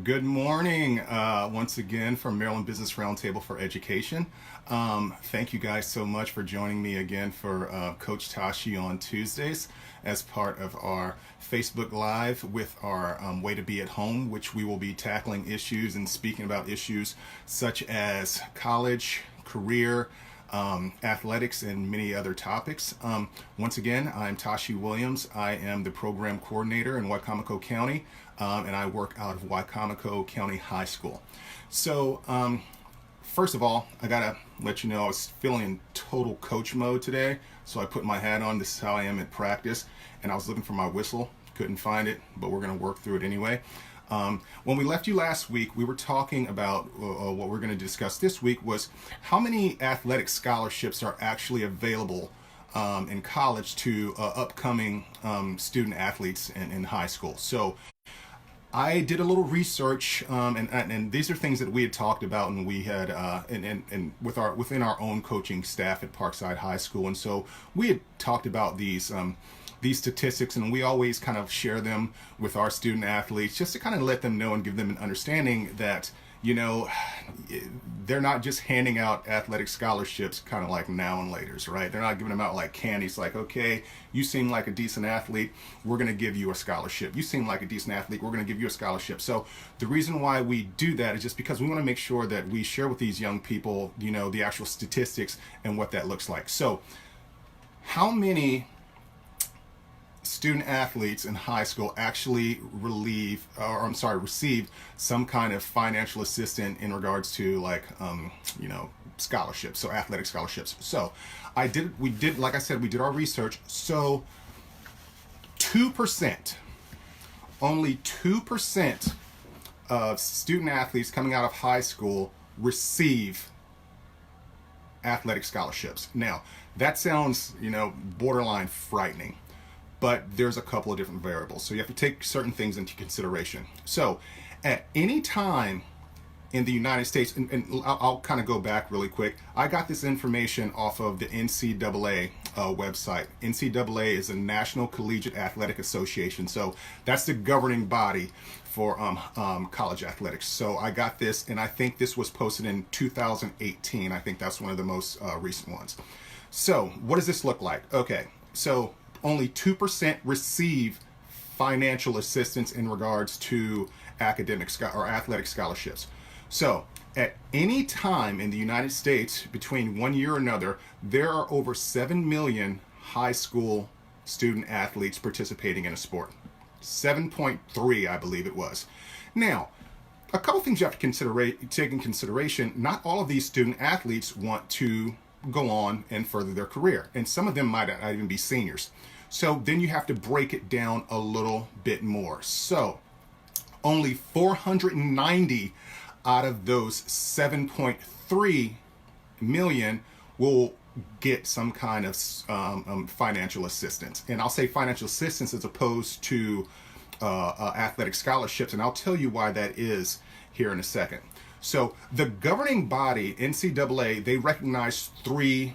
Good morning, once again from Maryland Business Roundtable for Education. Thank you guys so much for joining me again for Coach Tashi on Tuesdays as part of our Facebook Live with our Way to Be at Home, which we will be tackling issues and speaking about issues such as college, career, athletics, and many other topics. Once again, I'm Tashi Williams. I am the program coordinator in Wicomico County, and I work out of Wicomico County High School. So, first of all, I gotta let you know I was feeling in total coach mode today, so I put my hat on. This is how I am at practice, and I was looking for my whistle, couldn't find it, but we're gonna work through it anyway. When we left you last week, we were talking about what we're going to discuss this week was how many athletic scholarships are actually available in college to upcoming student athletes in high school. So I did a little research, and these are things that we had talked about, and we had and within our own coaching staff at Parkside High School, and so we had talked about these statistics, and we always kind of share them with our student athletes just to kind of let them know and give them an understanding that, you know, they're not just handing out athletic scholarships kind of like now and laters, right? They're not giving them out like candy. It's like, okay, you seem like a decent athlete, we're going to give you a scholarship. You seem like a decent athlete, we're going to give you a scholarship. So the reason why we do that is just because we want to make sure that we share with these young people, you know, the actual statistics and what that looks like. So how many student athletes in high school actually receive some kind of financial assistance in regards to like scholarships, so athletic scholarships. So we did like I said, we did our research. So 2%, only 2% of student athletes coming out of high school receive athletic scholarships. Now that sounds, borderline frightening, but there's a couple of different variables. So you have to take certain things into consideration. So at any time in the United States, and I'll kind of go back really quick. I got this information off of the NCAA website. NCAA is the National Collegiate Athletic Association. So that's the governing body for college athletics. So I got this, and I think this was posted in 2018. I think that's one of the most recent ones. So what does this look like? Okay, so only 2% receive financial assistance in regards to academic or athletic scholarships. So at any time in the United States, between one year or another, there are over 7 million high school student athletes participating in a sport. 7.3, I believe it was. Now, a couple things you have to take in consideration. Not all of these student athletes want to go on and further their career, and some of them might not even be seniors. So then you have to break it down a little bit more. So only 490 out of those 7.3 million will get some kind of financial assistance. And I'll say financial assistance as opposed to athletic scholarships, and I'll tell you why that is here in a second. So the governing body, NCAA, they recognize three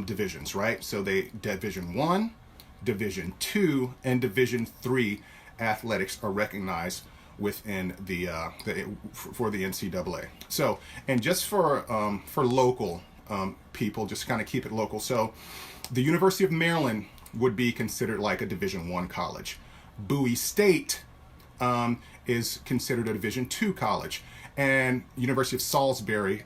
divisions, right? So they Division 1, Division 2, and Division 3 athletics are recognized within for the NCAA. So, and just for local people, just kind of keep it local. So the University of Maryland would be considered like a Division 1 college. Bowie State is considered a Division 2 college. And University of Salisbury,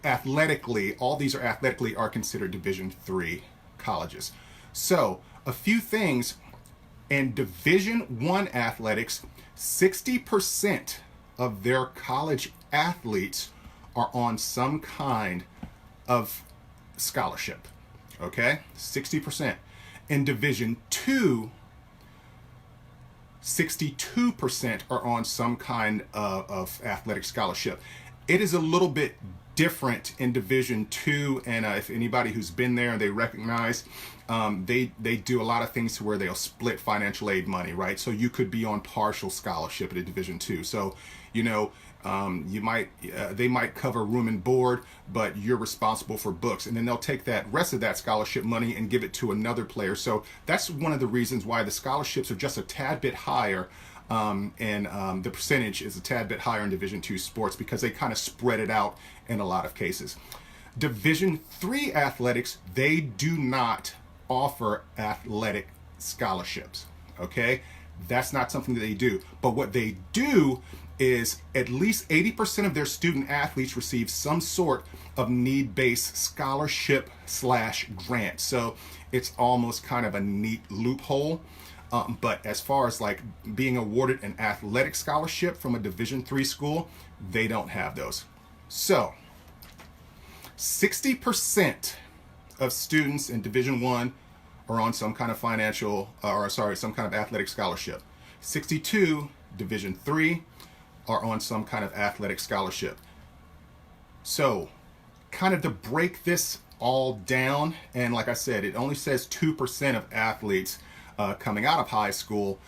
all these are considered Division 3 colleges. So a few things in Division 1 athletics, 60% of their college athletes are on some kind of scholarship. Okay, 60%. In Division 2, 62% are on some kind of athletic scholarship. It is a little bit different in Division 2, and if anybody who's been there, they recognize they do a lot of things to where they'll split financial aid money, right? So you could be on partial scholarship at a Division 2. So, they might cover room and board, but you're responsible for books, and then they'll take that rest of that scholarship money and give it to another player. So that's one of the reasons why the scholarships are just a tad bit higher and the percentage is a tad bit higher in Division II sports because they kind of spread it out in a lot of cases. Division III athletics, they do not offer athletic scholarships, okay? That's not something that they do. But what they do is at least 80% of their student athletes receive some sort of need-based scholarship / grant. So it's almost kind of a neat loophole. But as far as like being awarded an athletic scholarship from a Division III school, they don't have those. So 60% of students in Division I are on some kind of some kind of athletic scholarship. 62 Division III are on some kind of athletic scholarship. So kind of to break this all down, and like I said, it only says 2% of athletes coming out of high school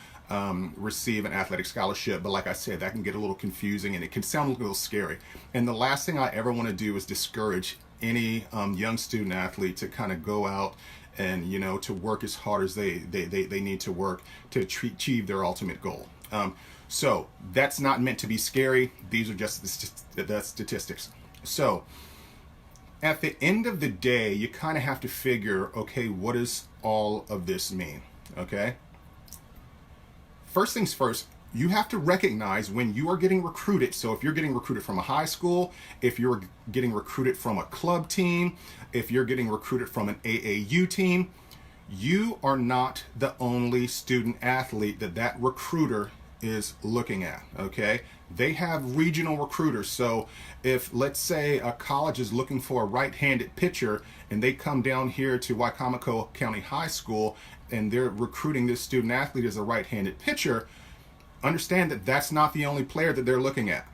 receive an athletic scholarship. But like I said, that can get a little confusing and it can sound a little scary. And the last thing I ever want to do is discourage any young student athlete to kind of go out and, you know, to work as hard as they need to work to achieve their ultimate goal. So that's not meant to be scary. These are just the statistics. So at the end of the day, you kind of have to figure, okay, what does all of this mean? Okay. First things first, you have to recognize when you are getting recruited. So if you're getting recruited from a high school, if you're getting recruited from a club team, if you're getting recruited from an AAU team, you are not the only student athlete that recruiter is looking at, okay? They have regional recruiters. So if, let's say, a college is looking for a right-handed pitcher and they come down here to Wicomico County High School and they're recruiting this student athlete as a right-handed pitcher, understand that that's not the only player that they're looking at,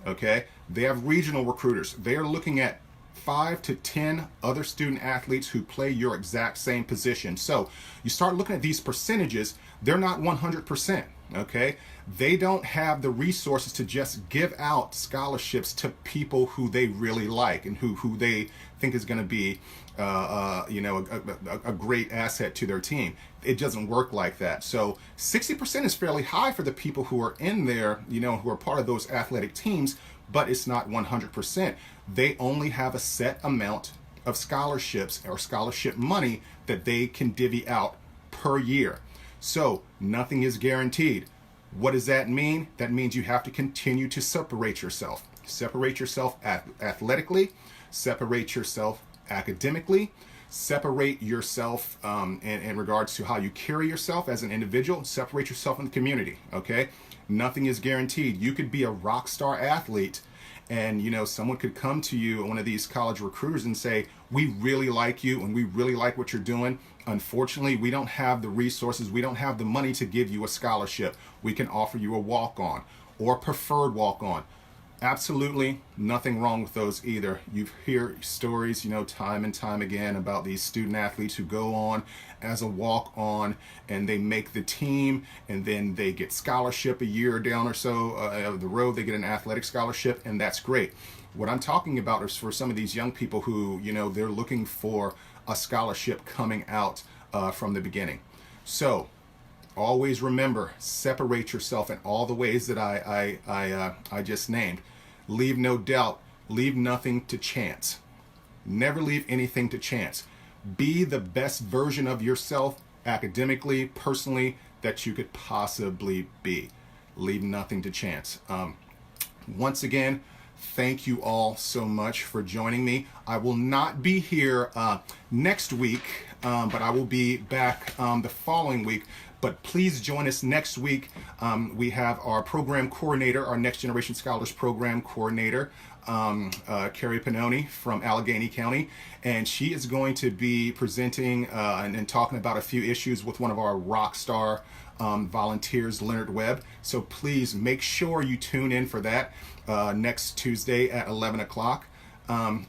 okay? They have regional recruiters. They are looking at 5 to 10 other student athletes who play your exact same position. So you start looking at these percentages, they're not 100%, okay? They don't have the resources to just give out scholarships to people who they really like and who they think is going to be a great asset to their team. It doesn't work like that. So 60% is fairly high for the people who are in there, you know, who are part of those athletic teams, but it's not 100%. They only have a set amount of scholarships or scholarship money that they can divvy out per year. So nothing is guaranteed. What does that mean? That means you have to continue to separate yourself. Separate yourself athletically, separate yourself academically, separate yourself in regards to how you carry yourself as an individual, separate yourself in the community, okay? Nothing is guaranteed. You could be a rock star athlete and, you know, someone could come to you, one of these college recruiters, and say, we really like you and we really like what you're doing. Unfortunately, we don't have the resources, we don't have the money to give you a scholarship. We can offer you a walk-on or preferred walk-on. Absolutely nothing wrong with those either. You hear stories, you know, time and time again about these student athletes who go on as a walk-on and they make the team and then they get scholarship a year down or so of the road, they get an athletic scholarship, and that's great. What I'm talking about is for some of these young people who, you know, they're looking for a scholarship coming out from the beginning. So always remember, separate yourself in all the ways that I just named. Leave no doubt, leave nothing to chance. Never leave anything to chance. Be the best version of yourself academically, personally, that you could possibly be. Leave nothing to chance. Once again, thank you all so much for joining me. I will not be here next week, but I will be back the following week. But please join us next week. We have our program coordinator, our Next Generation Scholars Program coordinator, Carrie Pannoni from Allegheny County, and she is going to be presenting and talking about a few issues with one of our rock star volunteers, Leonard Webb. So please make sure you tune in for that next Tuesday at 11 o'clock.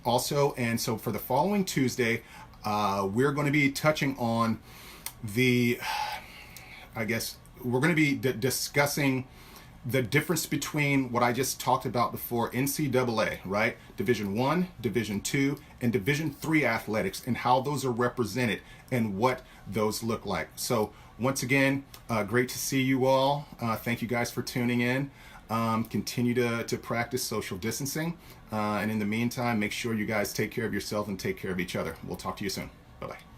Also, and so for the following Tuesday, we're going to be touching on we're going to be discussing the difference between what I just talked about before, NCAA, right? Division I, Division II, and Division III athletics, and how those are represented and what those look like. So once again, great to see you all. Thank you guys for tuning in. Continue to practice social distancing. And in the meantime, make sure you guys take care of yourself and take care of each other. We'll talk to you soon. Bye-bye.